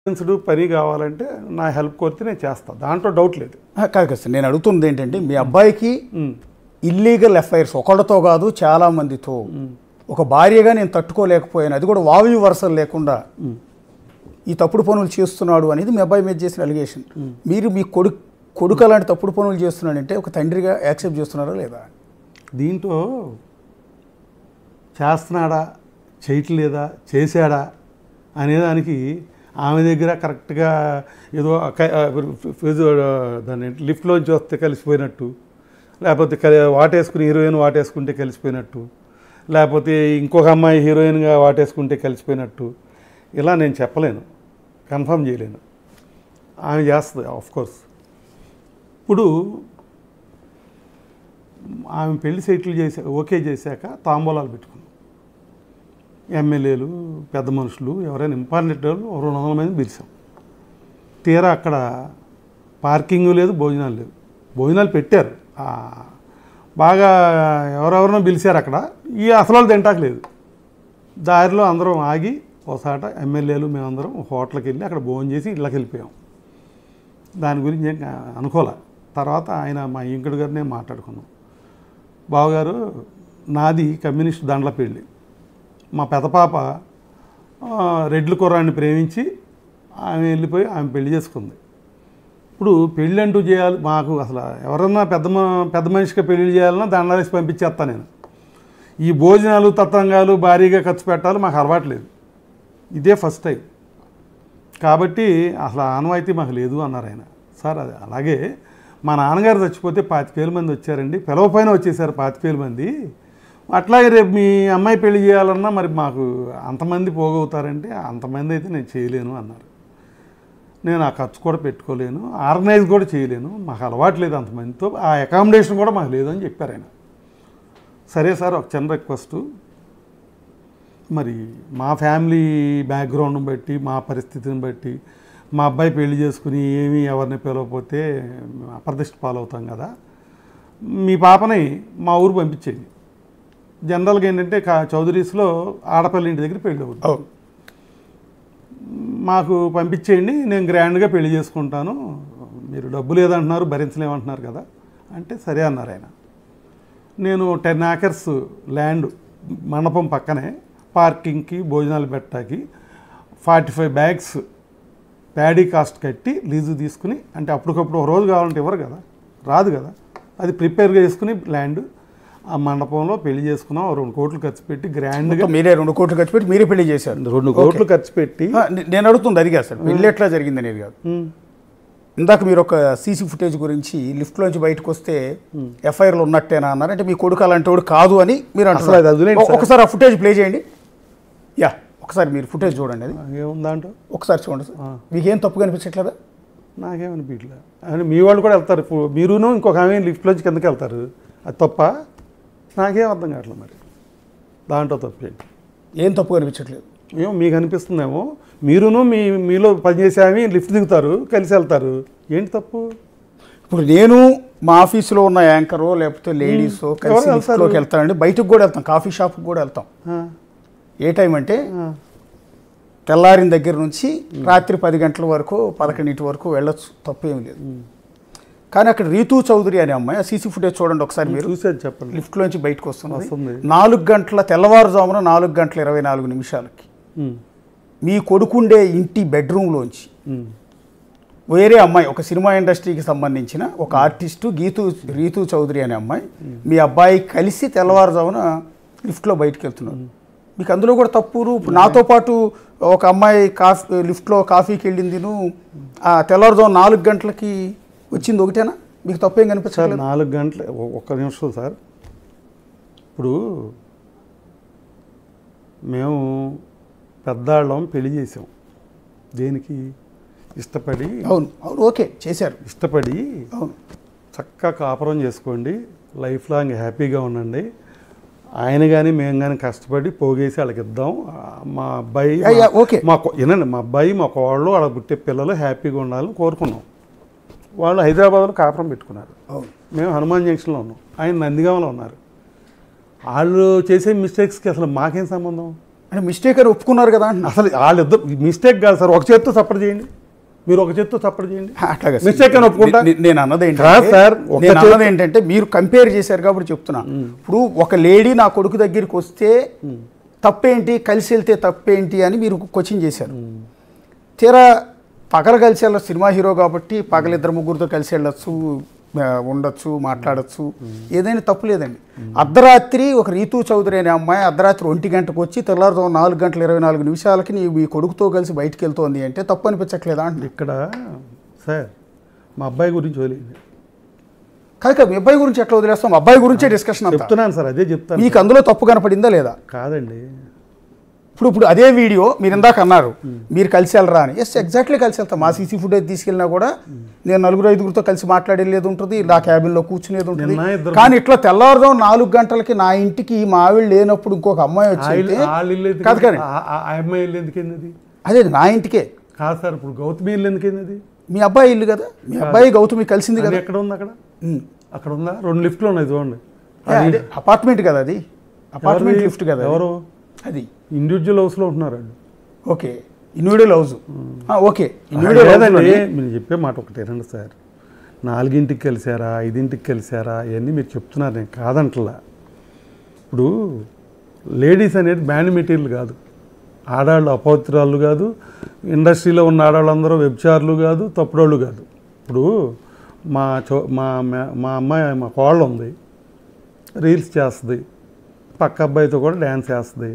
పని కావాలంటే నా హెల్ప్ కోరితే నేను చేస్తాను, దాంట్లో డౌట్ లేదు. కాదు కదా సార్, నేను అడుగుతుంది ఏంటంటే మీ అబ్బాయికి ఇల్లీగల్ ఎఫ్ఐఆర్స్ ఒకళ్ళతో కాదు చాలా మందితో, ఒక భార్యగా నేను తట్టుకోలేకపోయాను, అది కూడా వాయు వరుసలు లేకుండా ఈ తప్పుడు పనులు చేస్తున్నాడు అనేది మీ అబ్బాయి మీద చేసిన అలిగేషన్. మీరు మీ కొడుకు అలాంటి తప్పుడు పనులు చేస్తున్నాడంటే ఒక తండ్రిగా యాక్సెప్ట్ చేస్తున్నారా లేదా? దీంట్లో చేస్తున్నాడా చేయట్లేదా చేశాడా అనేదానికి ఆమె దగ్గర కరెక్ట్గా ఏదో దాన్ని లిఫ్ట్లోంచి వస్తే కలిసిపోయినట్టు, లేకపోతే వాటేసుకుని హీరోయిన్ వాటేసుకుంటే కలిసిపోయినట్టు, లేకపోతే ఇంకొక అమ్మాయి హీరోయిన్గా వాటేసుకుంటే కలిసిపోయినట్టు, ఇలా నేను చెప్పలేను, కన్ఫర్మ్ చేయలేను. ఆమె చేస్తుంది ఆఫ్కోర్స్. ఇప్పుడు ఆమె పెళ్లి సెటిల్ ఓకే చేశాక తాంబూలాలు పెట్టుకున్నాం. ఎమ్మెల్యేలు, పెద్ద మనుషులు, ఎవరైనా ఇంపార్టెంట్ వాళ్ళు 200 మంది పిలిచాం. తీరా అక్కడ పార్కింగ్ లేదు, భోజనాలు లేవు. భోజనాలు పెట్టారు, బాగా ఎవరెవరినో పిలిచారు. అక్కడ ఈ అసలు తింటాక లేదు. దారిలో అందరం ఆగి ఒకసాట ఎమ్మెల్యేలు మేమందరం హోటల్కి వెళ్ళి అక్కడ భోజనం చేసి ఇళ్ళకి వెళ్ళిపోయాం. దాని గురించి ఏం అనుకోలే. తర్వాత ఆయన మా ఇంకుడు గారినే మాట్లాడుకున్నాం. బావగారు, నాది కమ్యూనిస్ట్ దండ్ల పెళ్ళి, మా పెద్ద పాప రెడ్ల కుర్రాన్ని ప్రేమించి ఆమె వెళ్ళిపోయి ఆమె పెళ్లి చేసుకుంది. ఇప్పుడు పెళ్ళి అంటూ చేయాలి, మాకు అసలు ఎవరన్నా పెద్ద మనిషిగా పెళ్లి చేయాలన్నా దండలేసి పంపించేస్తా నేను. ఈ భోజనాలు తత్వంగాలు భారీగా ఖర్చు పెట్టాలి మాకు అలవాట్లేదు, ఇదే ఫస్ట్ టైం. కాబట్టి అసలు ఆనవాయితీ మాకు లేదు అన్నారు ఆయన. సార్ అది అలాగే మా నాన్నగారు చచ్చిపోతే 25,000 మంది వచ్చారండి, పిలవపైన వచ్చేసారు 25,000 మంది. అట్లాగే రేపు మీ అమ్మాయి పెళ్లి చేయాలన్నా మరి మాకు అంతమంది పోగవుతారంటే అంతమంది అయితే నేను చేయలేను అన్నారు. నేను ఆ ఖర్చు కూడా పెట్టుకోలేను, ఆర్గనైజ్ కూడా చేయలేను, మాకు అలవాట్లేదు అంతమందితో, ఆ అకామిడేషన్ కూడా మాకు లేదు అని చెప్పారు ఆయన. సరే సార్, ఒక చిన్న రిక్వెస్టు, మరి మా ఫ్యామిలీ బ్యాక్గ్రౌండ్ని బట్టి మా పరిస్థితిని బట్టి మా అబ్బాయి పెళ్లి చేసుకుని ఏమీ ఎవరిని పిలవకపోతే అప్రదిష్ట పాలవుతాం కదా, మీ పాపని మా ఊరు పంపించేయండి. జనరల్గా ఏంటంటే చౌదరీస్లో ఆడపల్లి ఇంటి దగ్గర పెళ్ళి అవుతుంది, మాకు పంపించేయండి, నేను గ్రాండ్గా పెళ్లి చేసుకుంటాను, మీరు డబ్బు లేదంటున్నారు భరించలేమంటున్నారు కదా అంటే సరే అన్నారు ఆయన. నేను 10 acres ల్యాండ్ మండపం పక్కనే పార్కింగ్కి భోజనాలు పెట్టడానికి 45 bags ప్యాడీ కాస్ట్ కట్టి లీజు తీసుకుని, అంటే అప్పటికప్పుడు ఒక రోజు కావాలంటే ఇవ్వరు కదా, రాదు కదా, అది ప్రిపేర్గా చేసుకుని ల్యాండ్ ఆ మండపంలో పెళ్లి చేసుకున్నాం. 2 కోట్లు ఖర్చు పెట్టి గ్రాండ్గా. మీరే 2 కోట్లు ఖర్చు పెట్టి మీరే పెళ్లి చేశారు? 2 కోట్లు ఖర్చు పెట్టి. నేను అడుగుతుంది అడిగా సార్, పెళ్ళి ఎట్లా జరిగింది అనేది కాదు. ఇందాక మీరు ఒక సీసీ ఫుటేజ్ గురించి లిఫ్ట్లోంచి బయటకు వస్తే ఎఫ్ఐఆర్లు ఉన్నట్టేనా అన్నారు. అంటే మీ కొడుకు అలాంటి వాడు కాదు అని మీరు అంటున్నారు. ఒకసారి ఆ ఫుటేజ్ ప్లే చేయండి. యా, ఒకసారి మీరు ఫుటేజ్ చూడండి. అది ఏముందంటో ఒకసారి చూడండి సార్. మీకేం తప్పుగా అనిపించట్లేదా? నాకేమనిపించలేదు. అని మీ వాళ్ళు కూడా వెళ్తారు, మీరును ఇంకొక ఆమె లిఫ్ట్లోంచి కిందకి వెళ్తారు, అది తప్ప నాకేం అర్థం కావట్లేదు. మరి దాంట్లో తప్పేంటి? ఏం తప్పుగా అనిపించట్లేదు? ఏమో మీకు అనిపిస్తుందేమో, మీరును మీలో పనిచేసే ఆమె లిఫ్ట్ దిగుతారు, కలిసి వెళ్తారు, ఏంటి తప్పు? ఇప్పుడు నేను మా ఆఫీసులో ఉన్న యాంకరో లేకపోతే లేడీసో కలిసి లిఫ్ట్లోకి వెళ్తానండి, బయటకు కూడా వెళ్తాం, కాఫీ షాప్కి కూడా వెళ్తాం. ఏ టైం అంటే తెల్లారిన దగ్గర నుంచి రాత్రి 10 గంటల వరకు 11 వరకు వెళ్ళొచ్చు, తప్పేమీ లేదు. కానీ అక్కడ రీతూ చౌదరి అనే అమ్మాయి, ఆ సీసీ ఫుటేజ్ చూడండి ఒకసారి మీరు. చూసేది చెప్పండి. లిఫ్ట్లోంచి బయటకు వస్తుంది 4 గంటల తెల్లవారుజామున 4:24 మీ కొడుకుండే ఇంటి బెడ్రూమ్లోంచి వేరే అమ్మాయి, ఒక సినిమా ఇండస్ట్రీకి సంబంధించిన ఒక ఆర్టిస్టు రీతూ చౌదరి అనే అమ్మాయి మీ అబ్బాయి కలిసి తెల్లవారుజామున లిఫ్ట్లో బయటకు వెళ్తున్నారు. మీకు అందులో కూడా తప్పురు. నాతో పాటు ఒక అమ్మాయి లిఫ్ట్లో కాఫీకి వెళ్ళింది, ఆ తెల్లవారుజామున 4 గంటలకి వచ్చింది, ఒకటేనా? మీకు తప్పేం కనిపించాలి? 4 గంటలు. ఒక్క నిమిషం సార్. ఇప్పుడు మేము పెద్దాళ్ళం పెళ్లి చేసాం, దేనికి? ఇష్టపడి. అవును అవును, ఓకే చేశారు. ఇష్టపడి అవును, చక్కగా కాపురం చేసుకోండి, లైఫ్ లాంగ్ హ్యాపీగా ఉండండి, ఆయన కానీ మేము కానీ కష్టపడి పోగేసి వాళ్ళకి ఇద్దాం. మా అబ్బాయి ఓకే వినండి, మా అబ్బాయి మా కోళ్ళు వాళ్ళ పుట్టే పిల్లలు హ్యాపీగా ఉండాలని కోరుకున్నాం. వాళ్ళు హైదరాబాద్లో కాపురం పెట్టుకున్నారు, మేము హనుమాన్ జంక్షన్లో ఉన్నాం, ఆయన నందిగామలో ఉన్నారు. వాళ్ళు చేసే మిస్టేక్స్కి అసలు మాకేం సంబంధం? అంటే మిస్టేక్ అని ఒప్పుకున్నారు కదా అంటున్నా. అసలు వాళ్ళిద్దరు మిస్టేక్ కాదు సార్, ఒక చేత్తో సపోర్ట్ చేయండి, మీరు ఒక చేత్తో సపోర్ట్ చేయండి. అట్లాగా మిస్టేక్ అని ఒప్పుకుంటా. నేను అన్నది ఏంటంటే మీరు కంపేర్ చేశారు కాబట్టి చెప్తున్నా. ఇప్పుడు ఒక లేడీ నా కొడుకు దగ్గరికి వస్తే తప్పేంటి, కలిసి వెళ్తే తప్పేంటి అని మీరు క్వశ్చన్ చేశారు. తీరా పగల కలిసి వెళ్ళ సినిమా హీరో కాబట్టి పగల 2-3 కలిసి వెళ్ళొచ్చు, ఉండొచ్చు, మాట్లాడచ్చు, ఏదైనా తప్పు లేదండి. అర్ధరాత్రి ఒక రీతూ చౌదరి అనే అమ్మాయి అర్ధరాత్రి 1 గంటకు వచ్చి తెల్లారుజాము 4:24 మీ కొడుకుతో కలిసి బయటికి వెళ్తోంది అంటే తప్పు అనిపించట్లేదా అంటే. ఇక్కడ సార్ మా అబ్బాయి గురించి వదిలేదు కాదు, మీ అబ్బాయి గురించి ఎట్లా వదిలేస్తాం, అబ్బాయి గురించే డిస్కషన్ చెప్తున్నాను సార్, అదే చెప్తాను. మీకు అందులో తప్పు కనపడిందా లేదా? కాదండి, ఇప్పుడు అదే వీడియో మీరు ఇందాక అన్నారు మీరు కలిసి వెళ్ళరా అని. ఎస్, ఎగ్జాక్ట్లీ కలిసి వెళ్తాం. మా సీసీ ఫుటేజ్ తీసుకెళ్ళినా కూడా నేను 4-5 కలిసి మాట్లాడేది ఉంటుంది, నా క్యాబిన్లో కూర్చునేది ఉంటుంది. కానీ ఇట్లా తెల్లవారుజాము 4 గంటలకి నా ఇంటికి మా ఆవిడ లేనప్పుడు ఇంకొక అమ్మాయి వచ్చి కాదు కానీ అమ్మాయి ఇల్లు ఎందుకైంది? అదే నా ఇంటికే కాదు సార్, ఇప్పుడు గౌతమి ఇల్లు ఎందుకైంది? మీ అబ్బాయి ఇల్లు కదా, మీ అబ్బాయి గౌతమి కలిసింది కదా. ఎక్కడ ఉంది? అక్కడ ఉందా? 2 లిఫ్ట్లు ఉన్నాయి చూడండి. అపార్ట్మెంట్ కదా అది, అపార్ట్మెంట్ లిఫ్ట్ కదా. ఎవరు అది? ఇండివిజువల్ హౌస్లో ఉంటున్నారు అండి. Okay, individual house. ఓకే, మీరు చెప్పే మాట ఒకటేనండి సార్. 4ంటికి కలిసారా, 5ంటికి కలిసారా, ఇవన్నీ మీరు చెప్తున్నారు, నేను కాదంటలా. ఇప్పుడు లేడీస్ అనేది బ్యాండ్ మెటీరియల్ కాదు, ఆడవాళ్ళు అపవిత్రాలు కాదు, ఇండస్ట్రీలో ఉన్న ఆడవాళ్ళందరూ వ్యభిచారులు కాదు, తప్పుడోళ్ళు కాదు. ఇప్పుడు మా అమ్మాయి, మా కోళ్ళు ఉంది, రీల్స్ చేస్తుంది, పక్క అబ్బాయితో కూడా డ్యాన్స్ చేస్తుంది,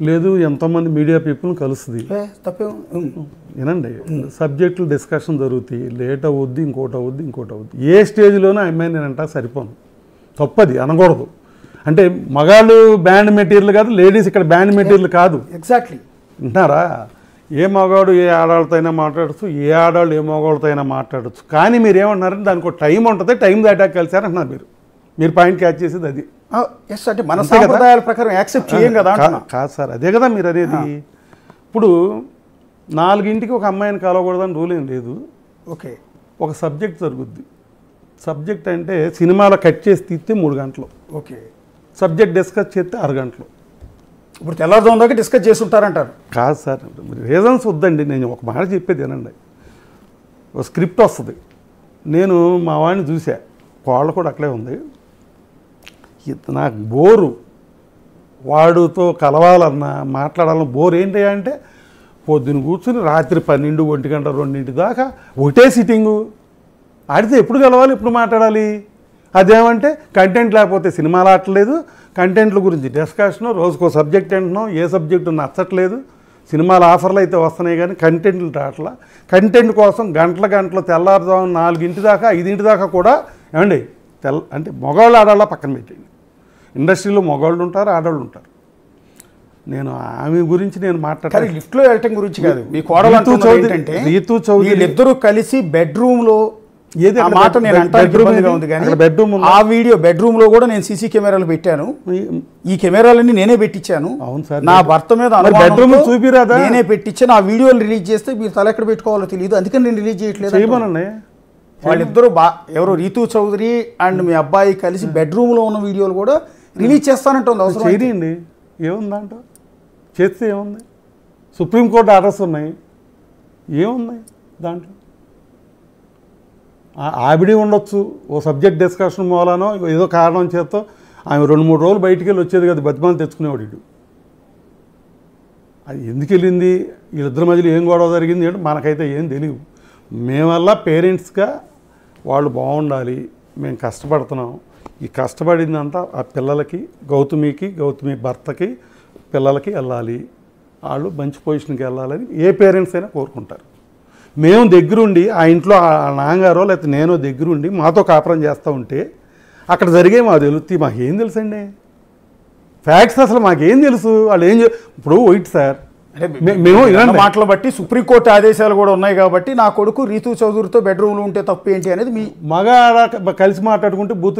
లేదు ఎంతోమంది మీడియా పీపుల్ని కలుస్తుంది. ఏనండి, సబ్జెక్టులు డిస్కషన్ జరుగుతాయి, లేట్ అవుద్ది, ఇంకోటి అవుద్ది. ఏ స్టేజ్లోనూ అమ్మాయి నేనంటా సరిపోను, తప్పది అనకూడదు. అంటే మగాళ్ళు బ్యాండ్ మెటీరియల్ కాదు, లేడీస్ ఇక్కడ బ్యాండ్ మెటీరియల్ కాదు. ఎగ్జాక్ట్లీ వింటారా? ఏ మగాడు ఏ ఆడవాళ్ళతో అయినా మాట్లాడచ్చు, ఏ ఆడవాళ్ళు ఏ మగవాళ్ళతో అయినా మాట్లాడచ్చు. కానీ మీరు ఏమంటున్నారంటే దానికి ఒక టైం ఉంటుంది, టైం దాటాక కలిసారంటున్నారు మీరు పాయింట్ క్యాచ్ చేసేది అది. ఎస్, అంటే మన సాంప్రదాయాల ప్రకారం యాక్సెప్ట్ చేయం కదా. కాదు సార్, అదే కదా మీరు అనేది. ఇప్పుడు 4ంటికి ఒక అమ్మాయిని కలవకూడదని రూల్ ఏం లేదు. ఓకే, ఒక సబ్జెక్ట్ జరుగుద్ది. సబ్జెక్ట్ అంటే సినిమాలో కట్ చేసి తీస్తే 3 గంటలు, ఓకే, సబ్జెక్ట్ డిస్కస్ చేస్తే 6 గంటలు. ఇప్పుడు తెల్లారుజాము దాకా డిస్కస్ చేస్తుంటారంటారు. కాదు సార్, రీజన్స్ వద్దండి, నేను ఒక మాట చెప్పేది ఏనండి. ఒక స్క్రిప్ట్ వస్తుంది, నేను మా వాడిని చూసా, వాళ్ళు కూడా అక్కడే ఉంది, నాకు బోరు, వాడితో కలవాలన్నా మాట్లాడాలన్నా బోర్ ఏంటి అంటే పొద్దున్న కూర్చుని రాత్రి 12, 1 గంట, 2 దాకా ఒకటే సిట్టింగు. ఆడితే ఎప్పుడు కలవాలి, ఎప్పుడు మాట్లాడాలి? అదేమంటే కంటెంట్ లేకపోతే సినిమాలు ఆడట్లేదు, కంటెంట్ల గురించి డిస్కషను, రోజుకో సబ్జెక్ట్ అంటున్నాం, ఏ సబ్జెక్టు నచ్చట్లేదు, సినిమాల ఆఫర్లు అయితే వస్తున్నాయి కానీ కంటెంట్లు రావట్లా. కంటెంట్ కోసం గంటలు తెల్లారుజాము 4 దాకా 5 దాకా కూడా ఏమండి అంటే మగవాళ్ళు ఆడవాళ్ళ పక్కన పెట్టండి, ఇండస్ట్రీలో మగవాళ్ళు ఉంటారు, ఆడవాళ్ళు ఉంటారు. నేను ఆమె గురించి నేను మాట్లాడాలి, లిఫ్ట్లో వెళ్ళటం గురించి కాదు. మీ కోడలు ఏంటంటే రీతూ చౌదరి వీళ్ళిద్దరూ కలిసి బెడ్రూమ్లో, ఏది మాట నేను అంటాను, బెడ్రూమ్ ఆ వీడియో బెడ్రూమ్ లో కూడా నేను సీసీ కెమెరాలు పెట్టాను, ఈ కెమెరాలన్నీ నేనే పెట్టించాను. అవును సార్, నా భర్త మీద బెడ్రూమ్ చూపిరాదా, నేనే పెట్టించాను. ఆ వీడియోలు రిలీజ్ చేస్తే మీరు తల ఎక్కడ పెట్టుకోవాలో తెలియదు, అందుకని నేను రిలీజ్ చేయట్లేదు. వాళ్ళిద్దరూ ఎవరు రీతూ చౌదరి అండ్ మీ అబ్బాయి కలిసి బెడ్రూమ్ లో ఉన్న వీడియోలు కూడా రిలీజ్ చేస్తానంటుంది. అవసరం చేయండి, ఏముందంట చేస్తే ఏముంది, సుప్రీంకోర్టు ఆర్డర్స్ ఉన్నాయి, ఏమున్నాయి దాంట్లో? ఆవిడే ఉండొచ్చు, ఓ సబ్జెక్ట్ డిస్కషన్ మూలానో ఏదో కారణం చేతో ఆమె 2-3 రోజులు బయటికి వెళ్ళి వచ్చేది కదా, బతిమాలు తెచ్చుకునేవాడు వీడు. అది ఎందుకు వెళ్ళింది, వీళ్ళిద్దరి మధ్యలో ఏం గొడవ జరిగింది అంటే మనకైతే ఏం తెలియదు. మేమల్లా పేరెంట్స్గా వాళ్ళు బాగుండాలి, మేము కష్టపడుతున్నాం, ఈ కష్టపడిందంతా ఆ పిల్లలకి, గౌతమి భర్తకి, పిల్లలకి వెళ్ళాలి, వాళ్ళు మంచి పొజిషన్కి వెళ్ళాలని ఏ పేరెంట్స్ అయినా కోరుకుంటారు. మేము దగ్గరుండి ఆ ఇంట్లో ఆ నాన్నగారో లేకపోతే నేనో దగ్గరుండి మాతో కాపురం చేస్తూ ఉంటే అక్కడ జరిగే మాకు తెలుస్తాయి. మాకేం తెలుసండి ఫ్యాక్ట్స్, అసలు మాకేం తెలుసు వాళ్ళు ఏం ఇప్పుడు వైట్ సార్. మేము మాటలు బట్టి సుప్రీంకోర్టు ఆదేశాలు కూడా ఉన్నాయి కాబట్టి నా కొడుకు రీతూ చౌదరితో బెడ్రూమ్లో ఉంటే తప్పు ఏంటి అనేది మీ మగ కలిసి మాట్లాడుకుంటే బూత్